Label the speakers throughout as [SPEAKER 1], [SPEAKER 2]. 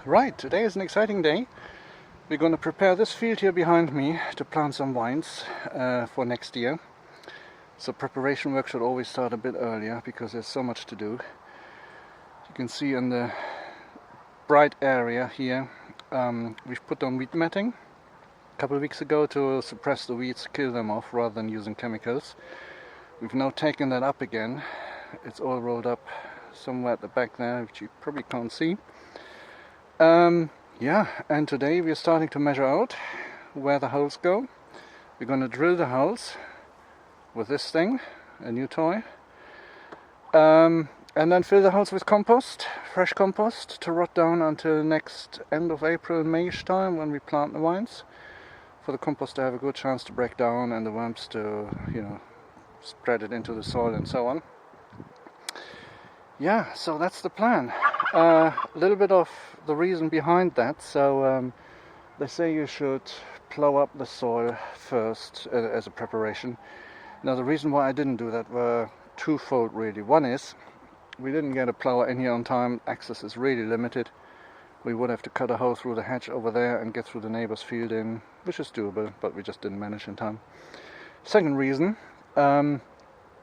[SPEAKER 1] Right, today is an exciting day. We're going to prepare this field here behind me to plant some vines for next year. So preparation work should always start a bit earlier because there's so much to do. You can see in the bright area here we've put on weed matting a couple of weeks ago to suppress the weeds, kill them off rather than using chemicals. We've now taken that up again. It's all rolled up somewhere at the back there, which you probably can't see. Yeah, and today we're starting to measure out where the holes go. We're going to drill the holes with this thing, a new toy, and then fill the holes with compost, fresh compost, to rot down until next end of April, Mayish time when we plant the vines, for the compost to have a good chance to break down and the worms to, spread it into the soil and so on. Yeah, so that's the plan. A little bit of the reason behind that. So they say you should plow up the soil first as a preparation. Now the reason why I didn't do that were twofold really. One is we didn't get a plower in here on time. Access is really limited. We would have to cut a hole through the hedge over there and get through the neighbor's field in, which is doable, but we just didn't manage in time. Second reason,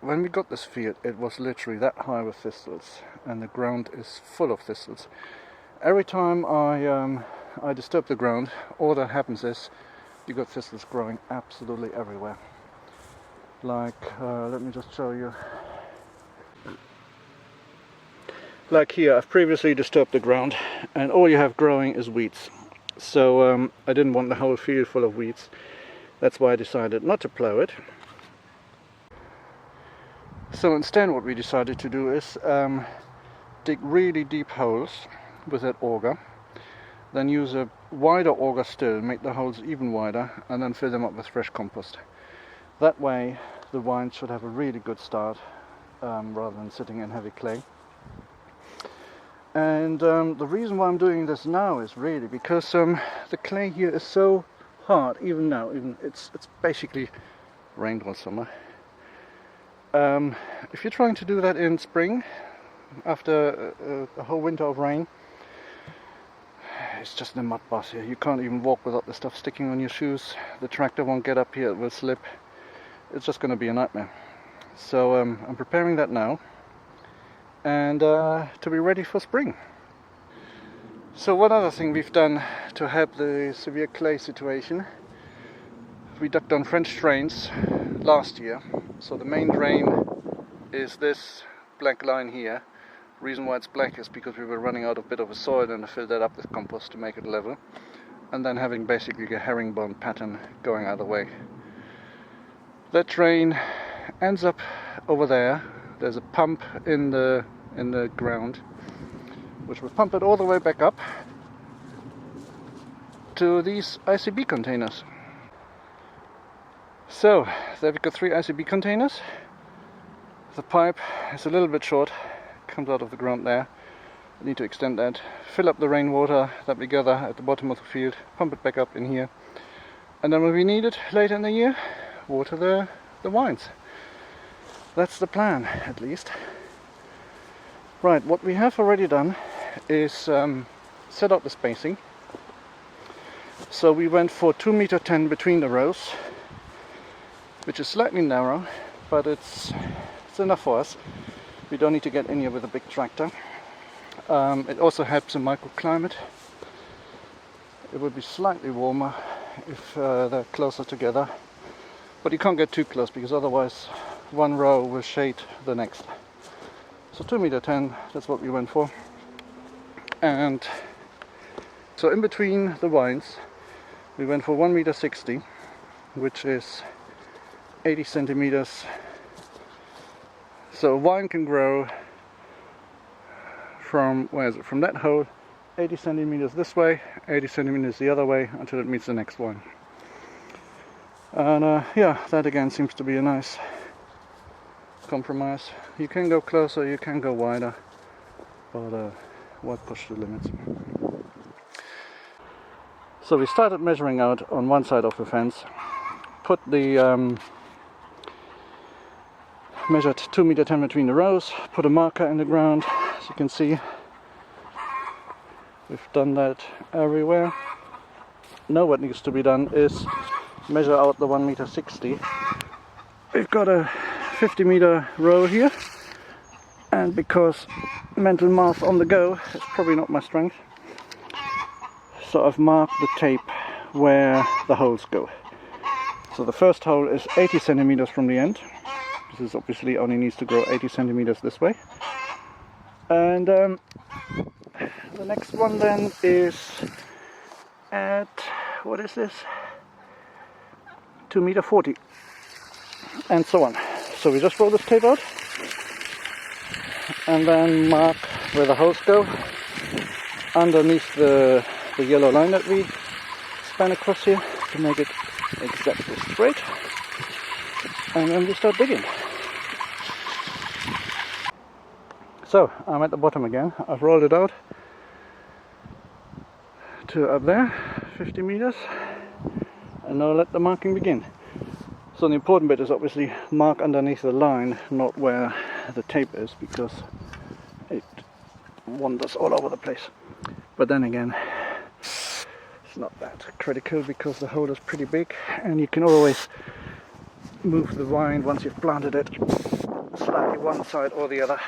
[SPEAKER 1] when we got this field, it was literally that high with thistles, and the ground is full of thistles. Every time I disturb the ground, all that happens is you got thistles growing absolutely everywhere. Like, let me just show you. Like here, I've previously disturbed the ground, and all you have growing is weeds. So I didn't want the whole field full of weeds. That's why I decided not to plow it. So instead what we decided to do is dig really deep holes with that auger, then use a wider auger still, make the holes even wider, and then fill them up with fresh compost. That way the vines should have a really good start rather than sitting in heavy clay. And the reason why I'm doing this now is really because the clay here is so hard, even now, it's basically rained all summer. If you're trying to do that in spring, after a whole winter of rain, it's just a mud bath here. You can't even walk without the stuff sticking on your shoes. The tractor won't get up here, it will slip. It's just going to be a nightmare. So I'm preparing that now, and to be ready for spring. So one other thing we've done to help the severe clay situation, we dug down French drains last year. So the main drain is this black line here. Reason why it's black is because we were running out of a bit of a soil, and I filled that up with compost to make it level, and then having basically a herringbone pattern going either way. That drain ends up over there. There's a pump in the ground which will pump it all the way back up to these ICB containers. So there we've got 3 ICB containers. The pipe is a little bit short, comes out of the ground there. I need to extend that, fill up the rainwater that we gather at the bottom of the field, pump it back up in here, and then when we need it later in the year, water the vines. That's the plan, at least. Right, what we have already done is set out the spacing. So we went for 2.10 m between the rows, which is slightly narrow, but it's enough for us. We don't need to get in here with a big tractor. It also helps the microclimate. It would be slightly warmer if they're closer together, but you can't get too close because otherwise one row will shade the next. So 2.10 m, that's what we went for. And so in between the vines we went for 1.60 m, which is 80 centimeters. So a vine can grow from, where is it, from that hole 80 centimeters this way, 80 centimeters the other way, until it meets the next one. And yeah, that again seems to be a nice compromise. You can go closer, you can go wider, but why push the limits? So we started measuring out on one side of the fence, put the measured 2.10 m between the rows, put a marker in the ground, as you can see, We've done that everywhere. Now what needs to be done is measure out the 1.60 m. We've got a 50-meter row here, and because mental math on the go is probably not my strength, so I've marked the tape where the holes go. So the first hole is 80 centimeters from the end. This is obviously only needs to go 80 centimeters this way. And the next one then is at, what is this? 2.40 meters. And so on. So we just roll this tape out and then mark where the holes go underneath the yellow line that we span across here to make it exactly straight, and then we start digging. So I'm at the bottom again. I've rolled it out to up there, 50 meters, and now let the marking begin. So the important bit is obviously mark underneath the line, not where the tape is, because it wanders all over the place. But then again, it's not that critical because the hole is pretty big, and you can always move the vine once you've planted it slightly one side or the other.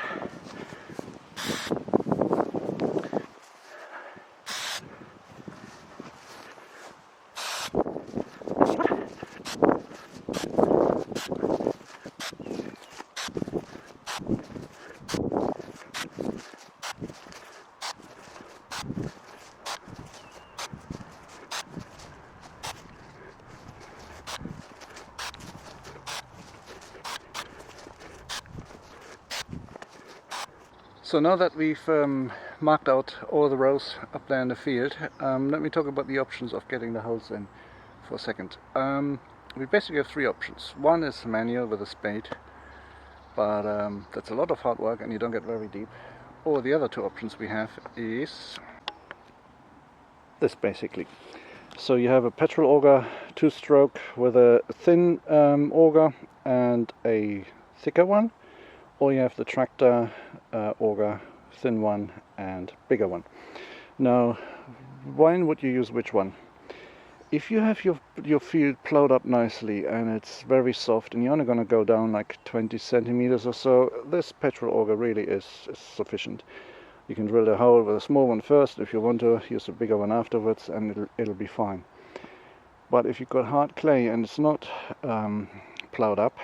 [SPEAKER 1] So now that we've marked out all the rows up there in the field, let me talk about the options of getting the holes in for a second. We basically have three options. One is manual with a spade, but that's a lot of hard work and you don't get very deep. Or the other two options we have is this basically. So you have a petrol auger 2-stroke with a thin auger and a thicker one, or you have the tractor auger, thin one and bigger one. Now, when would you use which one? If you have your field plowed up nicely and it's very soft and you're only going to go down like 20 centimeters or so, this petrol auger really is sufficient. You can drill the hole with a small one first if you want to, use a bigger one afterwards, and it'll be fine. But if you've got hard clay and it's not plowed up,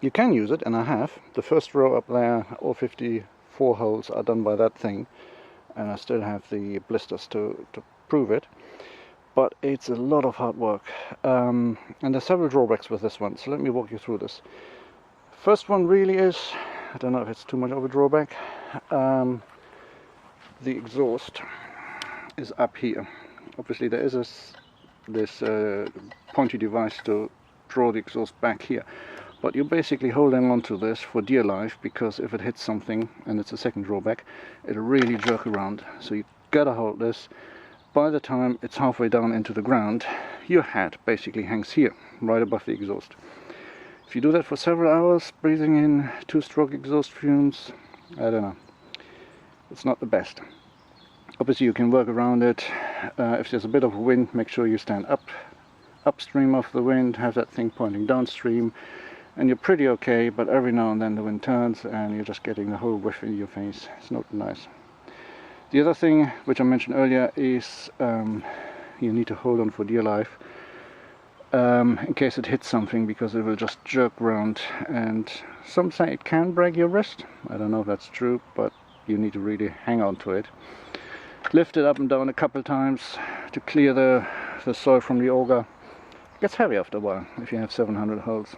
[SPEAKER 1] you can use it, and I have. The first row up there, all 54 holes are done by that thing, and I still have the blisters to prove it. But it's a lot of hard work, and there's several drawbacks with this one, so let me walk you through this. First one really is, I don't know if it's too much of a drawback, the exhaust is up here. Obviously there is this pointy device to draw the exhaust back here. But you're basically holding on to this for dear life, because if it hits something, and it's a second drawback, it'll really jerk around. So you gotta hold this. By the time it's halfway down into the ground, your hat basically hangs here, right above the exhaust. If you do that for several hours, breathing in 2-stroke exhaust fumes, I don't know, it's not the best. Obviously you can work around it. If there's a bit of wind, make sure you stand upstream of the wind, have that thing pointing downstream, and you're pretty okay. But every now and then the wind turns and you're just getting the whole whiff in your face. It's not nice. The other thing which I mentioned earlier is you need to hold on for dear life in case it hits something, because it will just jerk around, and some say it can break your wrist. I don't know if that's true, but you need to really hang on to it. Lift it up and down a couple times to clear the soil from the auger. It gets heavy after a while if you have 700 holes.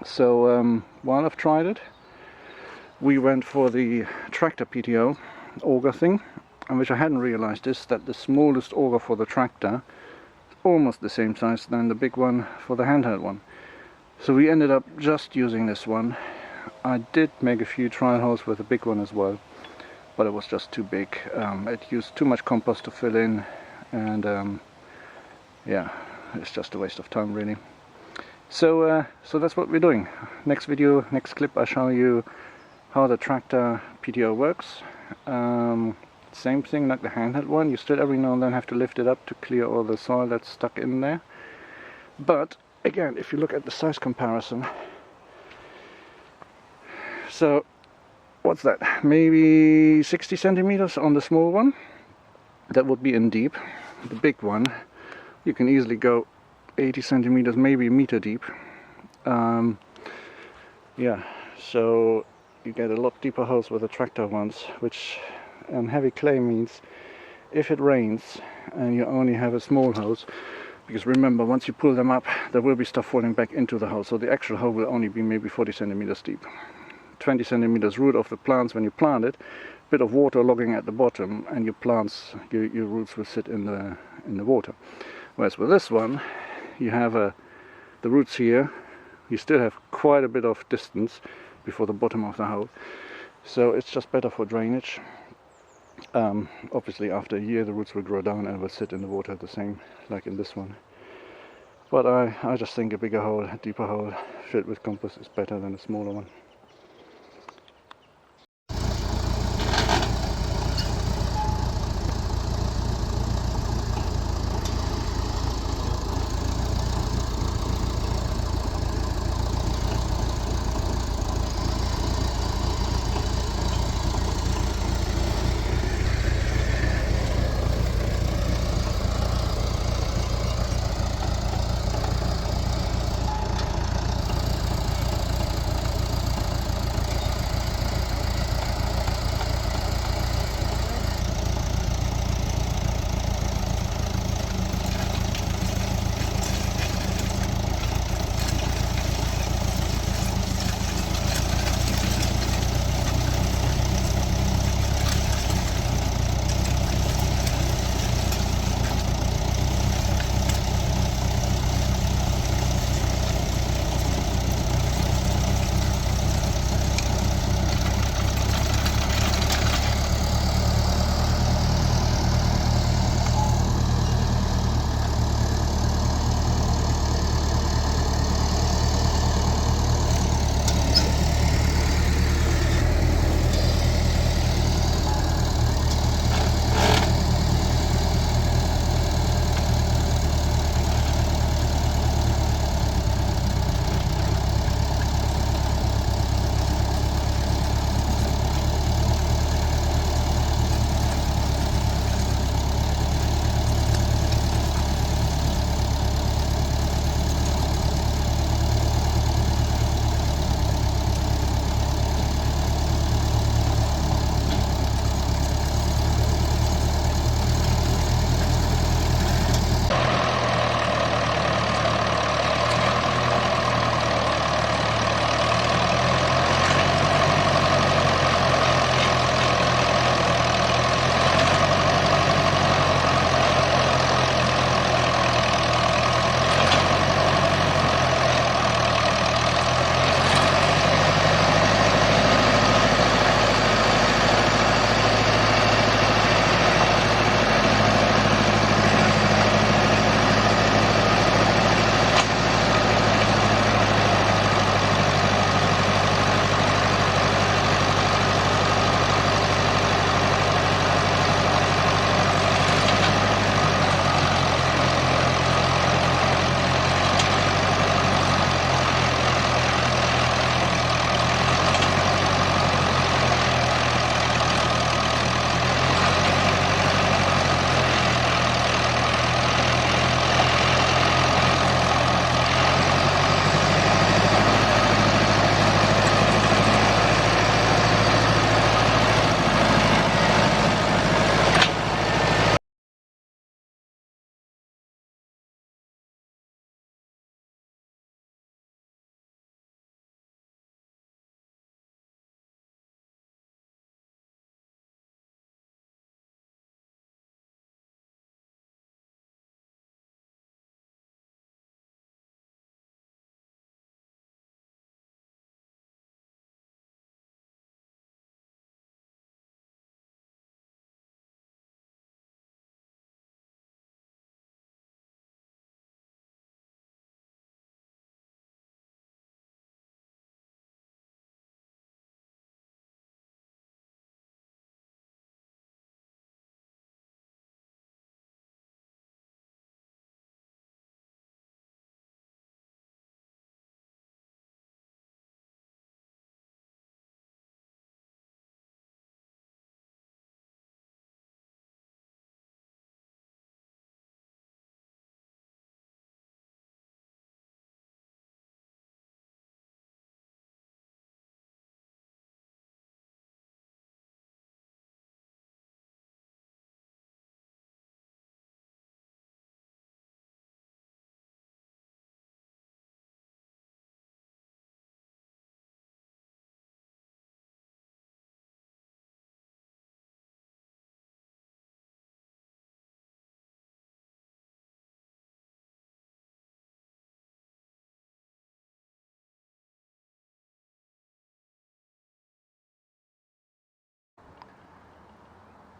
[SPEAKER 1] So while I've tried it, we went for the tractor PTO auger thing, and which I hadn't realized is that the smallest auger for the tractor is almost the same size than the big one for the handheld one. So we ended up just using this one. I did make a few trial holes with the big one as well, but it was just too big. It used too much compost to fill in, and yeah, it's just a waste of time really. So that's what we're doing. Next video, next clip, I'll show you how the tractor PTO works. Same thing like the handheld one, you still every now and then have to lift it up to clear all the soil that's stuck in there. But again, if you look at the size comparison, so what's that, maybe 60 centimeters on the small one, that would be in deep. The big one, you can easily go 80 centimeters, maybe a meter deep. Yeah, so you get a lot deeper holes with the tractor ones, which heavy clay means if it rains and you only have a small hose, because remember, once you pull them up, there will be stuff falling back into the hole, so the actual hole will only be maybe 40 centimeters deep. 20 centimeters root of the plants when you plant it, bit of water logging at the bottom, and your plants, your roots will sit in the water. Whereas with this one, you have the roots here, you still have quite a bit of distance before the bottom of the hole, so it's just better for drainage. Obviously after a year the roots will grow down and will sit in the water the same like in this one. But I just think a bigger hole, a deeper hole filled with compost is better than a smaller one.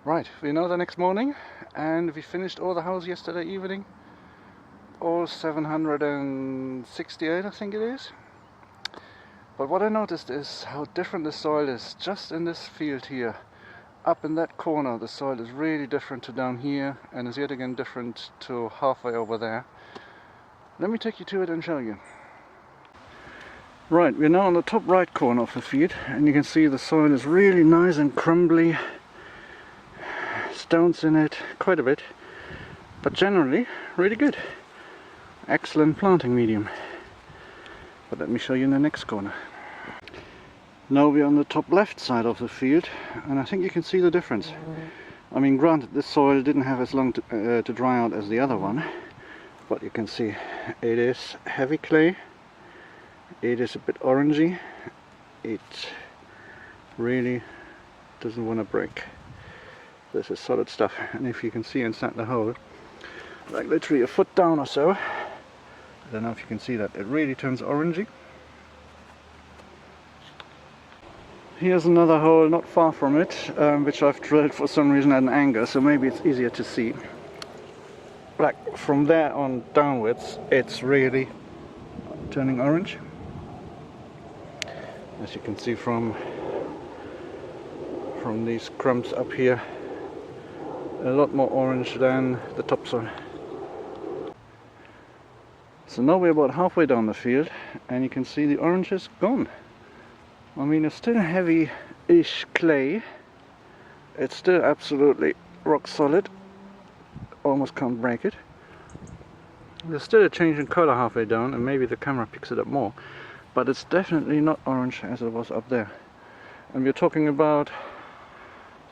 [SPEAKER 1] Right, we know the next morning, and we finished all the holes yesterday evening. All 768 I think it is. But what I noticed is how different the soil is just in this field here. Up in that corner the soil is really different to down here, and is yet again different to halfway over there. Let me take you to it and show you. Right, we're now on the top right corner of the field, and you can see the soil is really nice and crumbly. Stones in it, quite a bit, but generally really good. Excellent planting medium. But let me show you in the next corner. Now we're on the top left side of the field, and I think you can see the difference. I mean, granted, this soil didn't have as long to dry out as the other one, but you can see it is heavy clay, it is a bit orangey, it really doesn't want to break. This is solid stuff, and if you can see inside the hole, like literally a foot down or so, I don't know if you can see that, it really turns orangey. Here's another hole not far from it, which I've drilled for some reason at an angle, so maybe it's easier to see. Like from there on downwards, it's really turning orange. As you can see from these crumbs up here, a lot more orange than the topsoil. So now we're about halfway down the field, and you can see the orange is gone. I mean, it's still heavy-ish clay. It's still absolutely rock solid. Almost can't break it. There's still a change in color halfway down, and maybe the camera picks it up more. But it's definitely not orange as it was up there. And we're talking about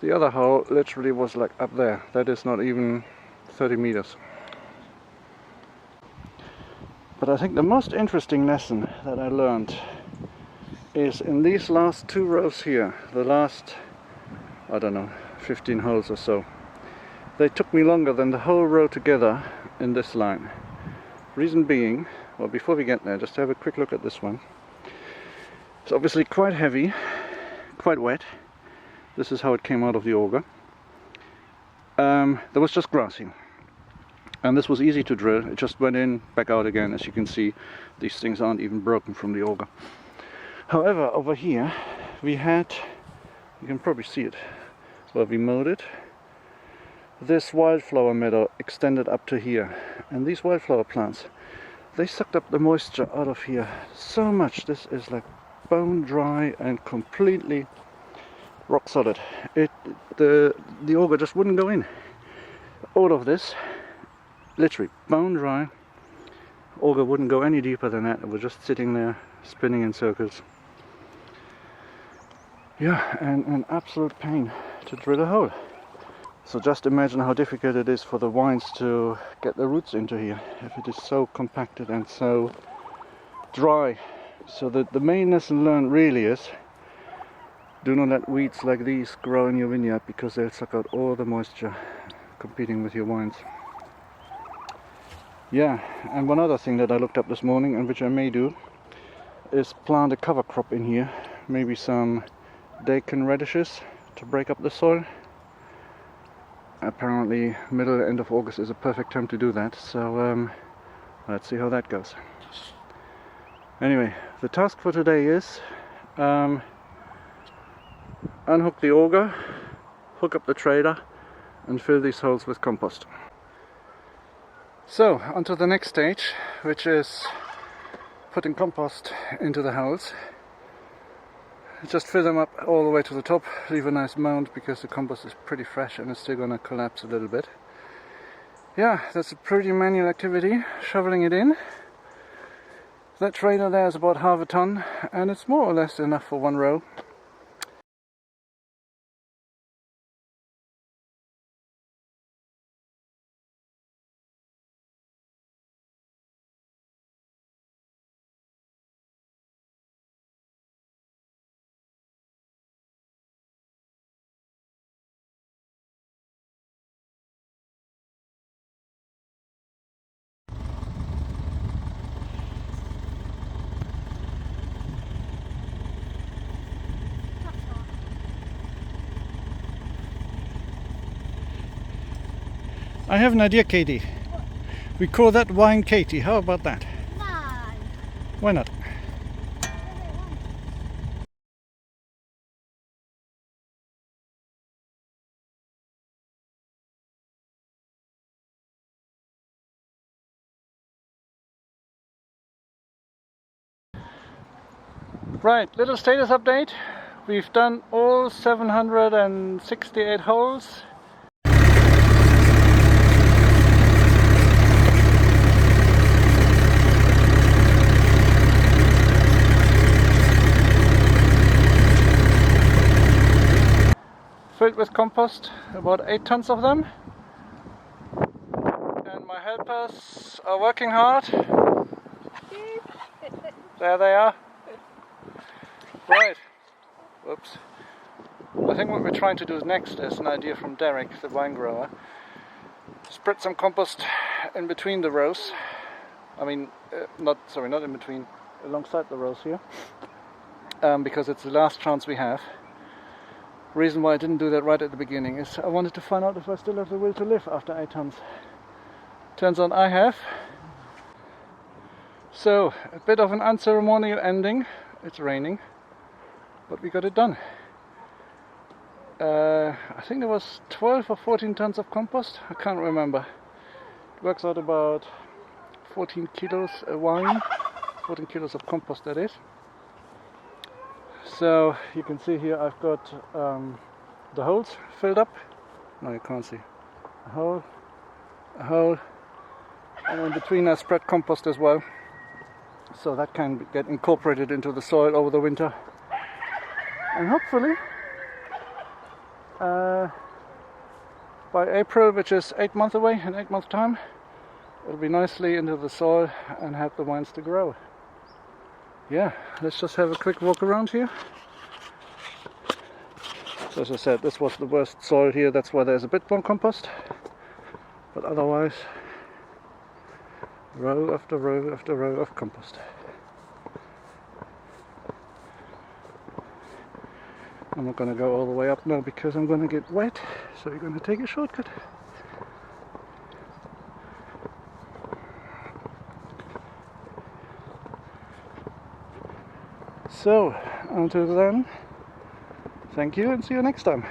[SPEAKER 1] the other hole literally was like up there. That is not even 30 meters. But I think the most interesting lesson that I learned is in these last two rows here, the last, I don't know, 15 holes or so. They took me longer than the whole row together in this line. Reason being, well, before we get there, just have a quick look at this one. It's obviously quite heavy, quite wet. This is how it came out of the auger. There was just grass here. And this was easy to drill. It just went in, back out again. As you can see, these things aren't even broken from the auger. However, over here, we had, you can probably see it, where we mowed it. This wildflower meadow extended up to here. And these wildflower plants, they sucked up the moisture out of here so much. This is like bone dry and completely rock solid. The auger just wouldn't go in. All of this, literally bone dry. Auger wouldn't go any deeper than that. It was just sitting there spinning in circles. Yeah, and an absolute pain to drill a hole. So just imagine how difficult it is for the vines to get the roots into here if it is so compacted and so dry. So the main lesson learned really is, do not let weeds like these grow in your vineyard, because they'll suck out all the moisture competing with your vines. Yeah, and one other thing that I looked up this morning, and which I may do, is plant a cover crop in here. Maybe some daikon radishes to break up the soil. Apparently middle end of August is a perfect time to do that, so let's see how that goes. Anyway, the task for today is unhook the auger, hook up the trailer, and fill these holes with compost. So, on to the next stage, which is putting compost into the holes. Just fill them up all the way to the top, leave a nice mound, because the compost is pretty fresh and it's still going to collapse a little bit. Yeah, that's a pretty manual activity, shoveling it in. That trailer there is about half a ton, and it's more or less enough for one row. I have an idea, Katie. We call that wine Katie. How about that?
[SPEAKER 2] Why?
[SPEAKER 1] Why not? Right, little status update. We've done all 768 holes. Filled with compost, about 8 tons of them. And my helpers are working hard. There they are. Right. Whoops. I think what we're trying to do next is an idea from Derek, the wine grower. Spread some compost in between the rows. I mean, not in between, alongside the rows here. Because it's the last chance we have. Reason why I didn't do that right at the beginning is I wanted to find out if I still have the will to live after 8 tons. Turns out I have. So, a bit of an unceremonial ending. It's raining, but we got it done. I think there was 12 or 14 tons of compost. I can't remember. It works out about 14 kilos of wine, 14 kilos of compost that is. So you can see here I've got the holes filled up. No, you can't see. A hole, and in between I spread compost as well. So that can get incorporated into the soil over the winter. And hopefully by April, which is 8 months away, in 8 months time, it'll be nicely into the soil and help the vines to grow. Yeah, let's just have a quick walk around here. So as I said, this was the worst soil here, that's why there's a bit more compost. But otherwise, row after row after row of compost. I'm not going to go all the way up now because I'm going to get wet, so we're going to take a shortcut. So, until then, thank you and see you next time.